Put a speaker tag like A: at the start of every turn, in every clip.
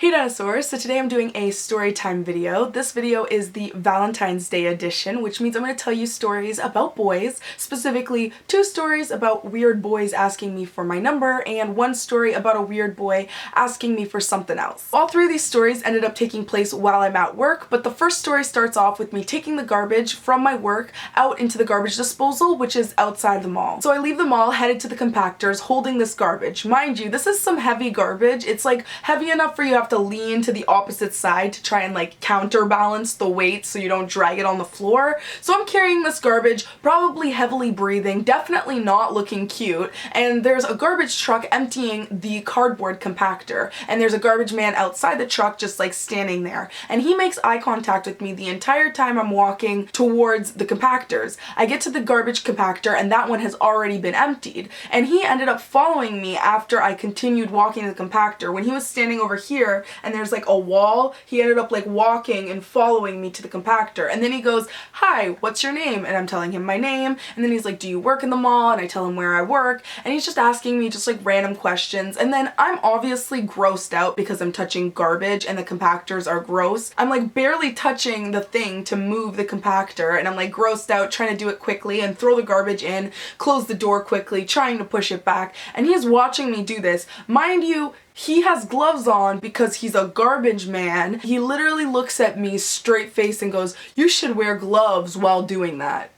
A: Hey dinosaurs! So today I'm doing a storytime video. This video is the Valentine's Day edition, which means I'm going to tell you stories about boys, specifically 2 stories about weird boys asking me for my number and 1 story about a weird boy asking me for something else. All 3 of these stories ended up taking place while I'm at work, but the first story starts off with me taking the garbage from my work out into the garbage disposal, which is outside the mall. So I leave the mall, headed to the compactors, holding this garbage. Mind you, this is some heavy garbage. It's like heavy enough for you to have to lean to the opposite side to try and like counterbalance the weight so you don't drag it on the floor. So I'm carrying this garbage, probably heavily breathing, definitely not looking cute, and there's a garbage truck emptying the cardboard compactor, and there's a garbage man outside the truck just like standing there, and he makes eye contact with me the entire time I'm walking towards the compactors. I get to the garbage compactor and that one has already been emptied, and he ended up following me after I continued walking to the compactor. When he was standing over here and there's like a wall, he ended up like walking and following me to the compactor, and then he goes, "Hi, what's your name?" And I'm telling him my name, and then he's like, "Do you work in the mall?" And I tell him where I work, and he's just asking me just like random questions, and then I'm obviously grossed out because I'm touching garbage and the compactors are gross. I'm like barely touching the thing to move the compactor, and I'm like grossed out trying to do it quickly and throw the garbage in, close the door quickly, trying to push it back, and he's watching me do this. Mind you, he has gloves on because he's a garbage man. He literally looks at me straight face and goes, "You should wear gloves while doing that.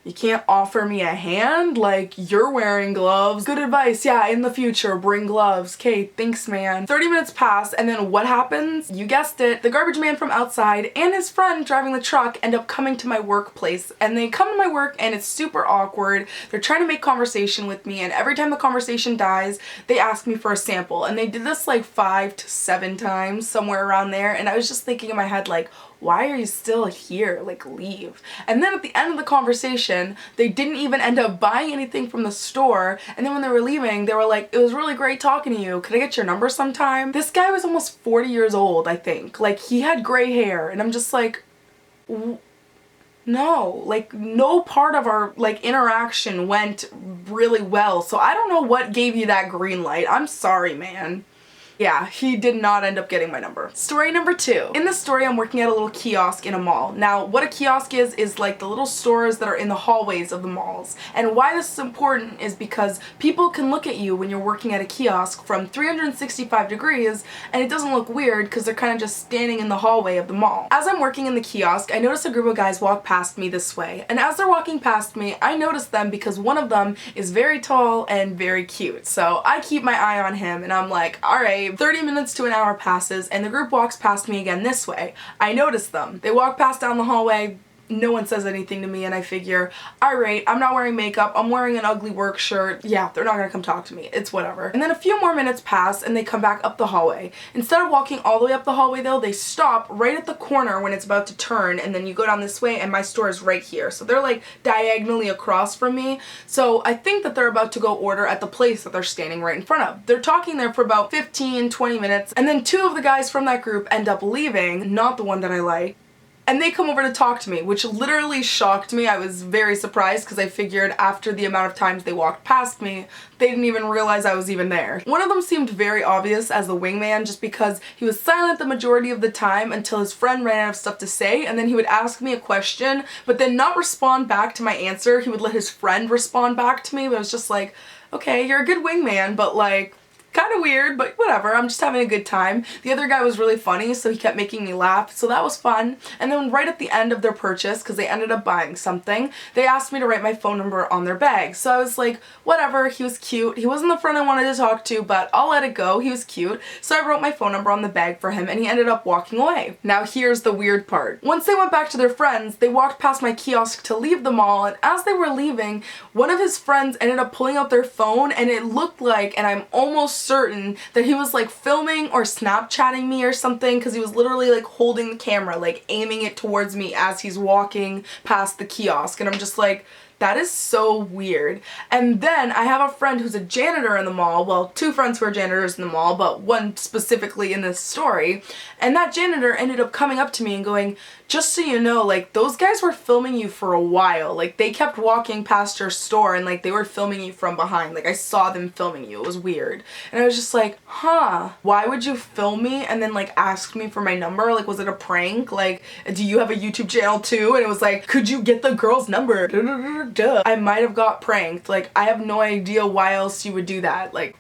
A: You can't offer me a hand? Like, you're wearing gloves. Good advice, yeah, in the future, bring gloves. Okay, thanks, man." 30 minutes pass, and then what happens? You guessed it. The garbage man from outside and his friend driving the truck end up coming to my workplace, and they come to my work and it's super awkward. They're trying to make conversation with me, and every time the conversation dies, they ask me for a sample, and they did this like 5 to 7 times, somewhere around there, and I was just thinking in my head like, why are you still here? Like, leave. And then at the end of the conversation, they didn't even end up buying anything from the store, and then when they were leaving, they were like, "It was really great talking to you. Could I get your number sometime?" This guy was almost 40 years old, I think. Like, he had gray hair, and I'm just like, no, like no part of our like interaction went really well, so I don't know what gave you that green light. I'm sorry, man. Yeah, he did not end up getting my number. Story number 2. In this story, I'm working at a little kiosk in a mall. Now, what a kiosk is like the little stores that are in the hallways of the malls. And why this is important is because people can look at you when you're working at a kiosk from 365 degrees, and it doesn't look weird because they're kind of just standing in the hallway of the mall. As I'm working in the kiosk, I notice a group of guys walk past me this way. And as they're walking past me, I notice them because one of them is very tall and very cute. So I keep my eye on him, and I'm like, alright, 30 minutes to an hour passes, and the group walks past me again this way. I notice them. They walk past down the hallway. No one says anything to me, and I figure, alright, I'm not wearing makeup, I'm wearing an ugly work shirt. Yeah, they're not gonna come talk to me. It's whatever. And then a few more minutes pass, and they come back up the hallway. Instead of walking all the way up the hallway though, they stop right at the corner when it's about to turn, and then you go down this way, and my store is right here. So they're like diagonally across from me. So I think that they're about to go order at the place that they're standing right in front of. They're talking there for about 15-20 minutes, and then 2 of the guys from that group end up leaving, not the one that I like. And they come over to talk to me, which literally shocked me. I was very surprised because I figured after the amount of times they walked past me, they didn't even realize I was even there. One of them seemed very obvious as the wingman just because he was silent the majority of the time until his friend ran out of stuff to say, and then he would ask me a question but then not respond back to my answer. He would let his friend respond back to me, but I was just like, okay, you're a good wingman, but like, kind of weird, but whatever, I'm just having a good time. The other guy was really funny, so he kept making me laugh, so that was fun. And then right at the end of their purchase, because they ended up buying something, they asked me to write my phone number on their bag. So I was like, whatever, he was cute. He wasn't the friend I wanted to talk to, but I'll let it go. He was cute. So I wrote my phone number on the bag for him, and he ended up walking away. Now here's the weird part. Once they went back to their friends, they walked past my kiosk to leave the mall, and as they were leaving, one of his friends ended up pulling out their phone, and it looked like, and I'm almost certain that he was like filming or Snapchatting me or something, because he was literally like holding the camera, like aiming it towards me as he's walking past the kiosk, and I'm just like, That is so weird. And then I have a friend who's a janitor in the mall, well, two friends who are janitors in the mall, but one specifically in this story, and that janitor ended up coming up to me and going, just so you know, like, those guys were filming you for a while. Like, they kept walking past your store and, like, they were filming you from behind. Like, I saw them filming you. It was weird. And I was just like, huh, why would you film me and then, like, ask me for my number? Like, was it a prank? Like, do you have a YouTube channel too? And it was like, could you get the girl's number? Duh. I might have got pranked. Like, I have no idea why else you would do that. Like,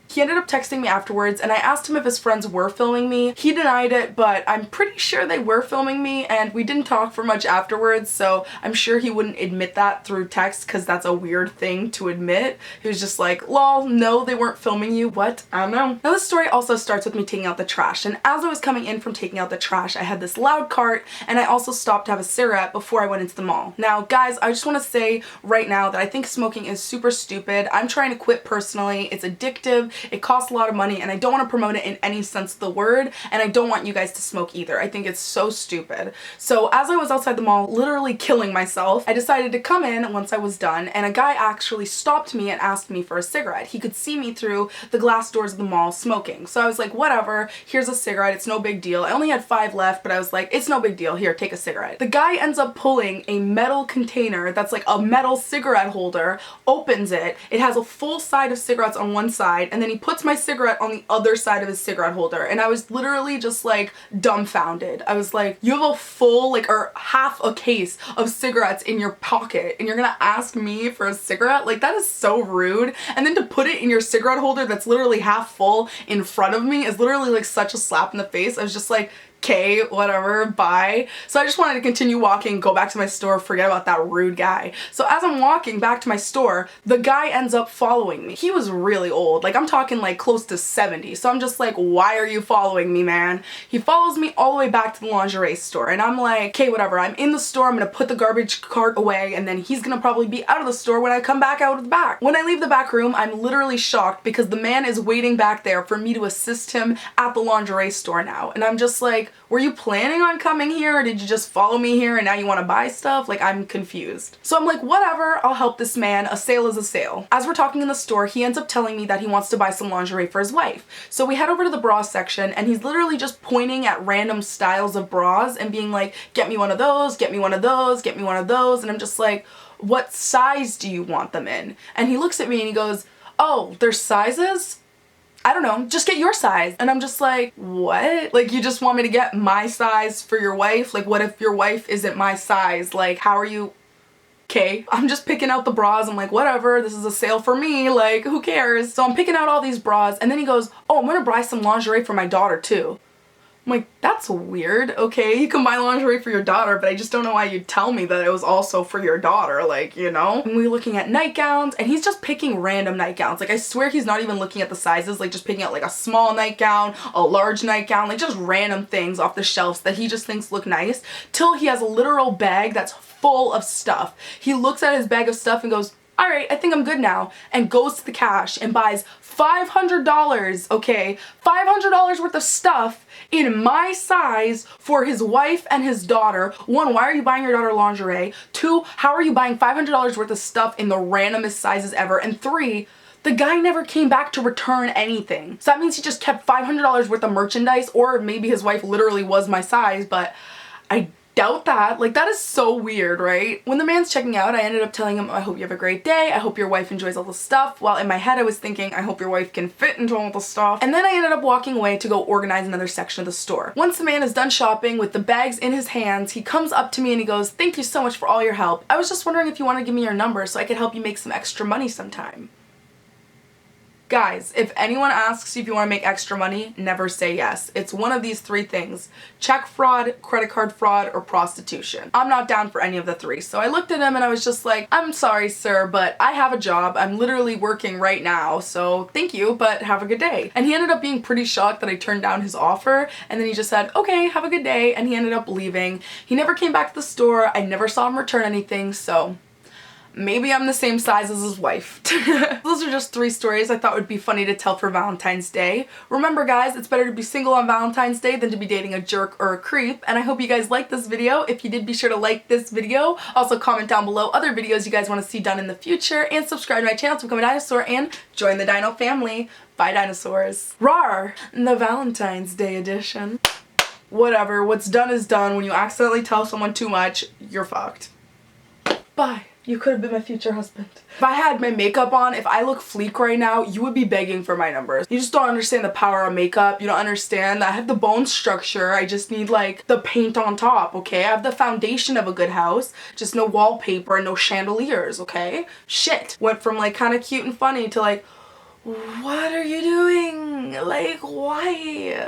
A: he ended up texting me afterwards and I asked him if his friends were filming me. He denied it, but I'm pretty sure they were filming me, and we didn't talk for much afterwards, so I'm sure he wouldn't admit that through text because that's a weird thing to admit. He was just like, lol, no, they weren't filming you. What? I don't know. Now this story also starts with me taking out the trash, and as I was coming in from taking out the trash, I had this loud cart and I also stopped to have a cigarette before I went into the mall. Now guys, I just want to say right now that I think smoking is super stupid. I'm trying to quit personally. It's addictive. It costs a lot of money and I don't want to promote it in any sense of the word, and I don't want you guys to smoke either. I think it's so stupid. So as I was outside the mall literally killing myself, I decided to come in once I was done, and a guy actually stopped me and asked me for a cigarette. He could see me through the glass doors of the mall smoking. So I was like, whatever, here's a cigarette, it's no big deal. I only had 5 left, but I was like, it's no big deal, here, take a cigarette. The guy ends up pulling a metal container that's like a metal cigarette holder, opens it, it has a full side of cigarettes on one side, and then he puts my cigarette on the other side of his cigarette holder, and I was literally just like dumbfounded. I was like, you have a full, like, or half a case of cigarettes in your pocket and you're gonna ask me for a cigarette? Like, that is so rude. And then to put it in your cigarette holder that's literally half full in front of me is literally like such a slap in the face. I was just like, okay, whatever, bye. So I just wanted to continue walking, go back to my store, forget about that rude guy. So as I'm walking back to my store, the guy ends up following me. He was really old, like I'm talking like close to 70. So I'm just like, why are you following me, man? He follows me all the way back to the lingerie store, and I'm like, okay, whatever, I'm in the store, I'm gonna put the garbage cart away, and then he's gonna probably be out of the store when I come back out of the back. When I leave the back room, I'm literally shocked because the man is waiting back there for me to assist him at the lingerie store now. And I'm just like, were you planning on coming here, or did you just follow me here and now you want to buy stuff? Like, I'm confused. So I'm like, whatever, I'll help this man. A sale is a sale. As we're talking in the store, he ends up telling me that he wants to buy some lingerie for his wife. So we head over to the bra section and he's literally just pointing at random styles of bras and being like, get me one of those, get me one of those, get me one of those. And I'm just like, what size do you want them in? And he looks at me and he goes, oh, there's sizes? I don't know, just get your size. And I'm just like, what? Like, you just want me to get my size for your wife? Like, what if your wife isn't my size? Like, how are you? Okay, I'm just picking out the bras. I'm like, whatever, this is a sale for me, like, who cares? So I'm picking out all these bras, and then he goes, oh, I'm gonna buy some lingerie for my daughter too. I'm like, that's weird. Okay, you can buy lingerie for your daughter, but I just don't know why you'd tell me that it was also for your daughter, like, you know? And we were looking at nightgowns, and he's just picking random nightgowns. Like, I swear he's not even looking at the sizes, like just picking out like a small nightgown, a large nightgown, like just random things off the shelves that he just thinks look nice, till he has a literal bag that's full of stuff. He looks at his bag of stuff and goes, all right, I think I'm good now, and goes to the cash and buys $500, okay, $500 worth of stuff in my size for his wife and his daughter. 1, why are you buying your daughter lingerie? 2, how are you buying $500 worth of stuff in the randomest sizes ever? And 3, the guy never came back to return anything. So that means he just kept $500 worth of merchandise, or maybe his wife literally was my size, but I doubt that. Like, that is so weird, right? When the man's checking out, I ended up telling him, I hope you have a great day, I hope your wife enjoys all the stuff, while in my head I was thinking, I hope your wife can fit into all the stuff. And then I ended up walking away to go organize another section of the store. Once the man is done shopping with the bags in his hands, he comes up to me and he goes, thank you so much for all your help. I was just wondering if you want to give me your number so I could help you make some extra money sometime. Guys, if anyone asks you if you want to make extra money, never say yes. It's one of these 3 things: check fraud, credit card fraud, or prostitution. I'm not down for any of the 3. So I looked at him and I was just like, I'm sorry, sir, but I have a job. I'm literally working right now, so thank you, but have a good day. And he ended up being pretty shocked that I turned down his offer, and then he just said, okay, have a good day, and he ended up leaving. He never came back to the store. I never saw him return anything, so maybe I'm the same size as his wife. Those are just 3 stories I thought would be funny to tell for Valentine's Day. Remember guys, it's better to be single on Valentine's Day than to be dating a jerk or a creep, and I hope you guys liked this video. If you did, be sure to like this video. Also comment down below other videos you guys want to see done in the future, and subscribe to my channel to become a dinosaur and join the dino family. Bye dinosaurs. Rawr! The Valentine's Day edition. Whatever, what's done is done. When you accidentally tell someone too much, you're fucked. Bye. You could have been my future husband. If I had my makeup on, if I look fleek right now, you would be begging for my numbers. You just don't understand the power of makeup. You don't understand. I have the bone structure. I just need like the paint on top, okay? I have the foundation of a good house. Just no wallpaper and no chandeliers, okay? Shit. Went from like kind of cute and funny to like, what are you doing? Like, why?